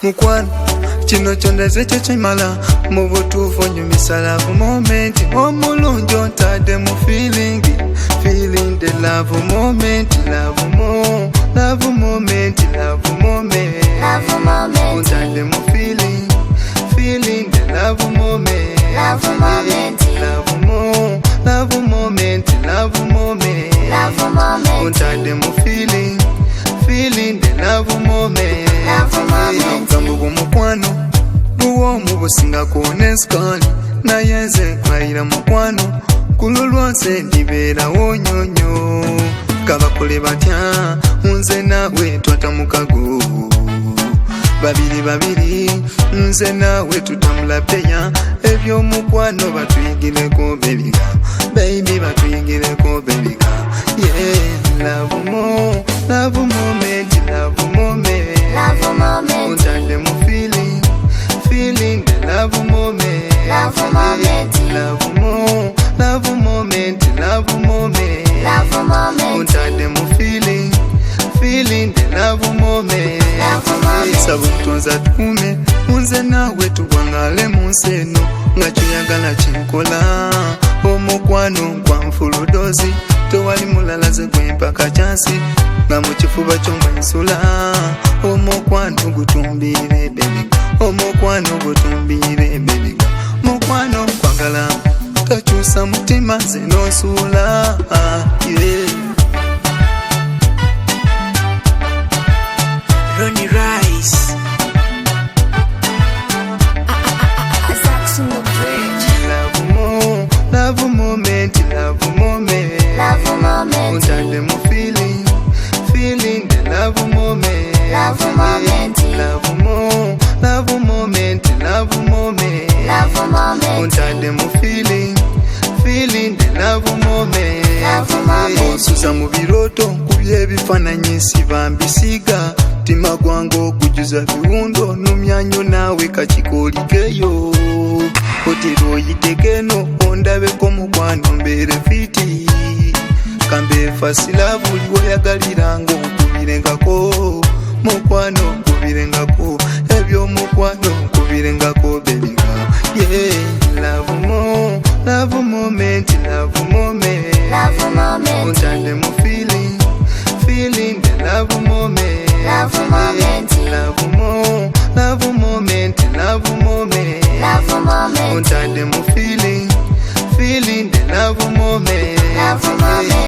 mukwano kino kyondaze kyo kimala mu butuufu nyumisa love moment omulungi ontadde mu feeling the love moment love moment ontadde mu feeling the love moment love moment ontadde mu feeling the love moment obugambo bw'omukwano buwoomu businga kwona ensukali naye nze nkwayira mukwano kululwa nze ndibeerawo nyonyo kabakole batya nze naawe twata mukago babiri nze naawe tutambula peya ebyomukwano batuyigireko bebiga baby batuyigireko bebiga love moment ontadde mu feeling the love moment ontadde mu feeling the love moment saba omutonzi atuume nze naawe tugwangale mu nsi eno nga kyoyagala kinkola omukwano nkwanfuludozi tewali mulala ze gwempaka kyansi nga mu kifuba ky'omwensula omukwano gutumbire bebiga omukwano gutumbire bebiga mukwano nkwagala takyusa mutima nze n'osuula Ronnie Rice love moment ontadde mu feeling the love moment ontadde mu feeling the love moment osuza mu birooto nkubye ebifaananyi siba mbisiiga mutima gwange okujuza biwundo numyanyo naawe kakikolikeyo otera oyitekeno ondabeko mukwano mbeere fiti kambe fasila buli weyagalira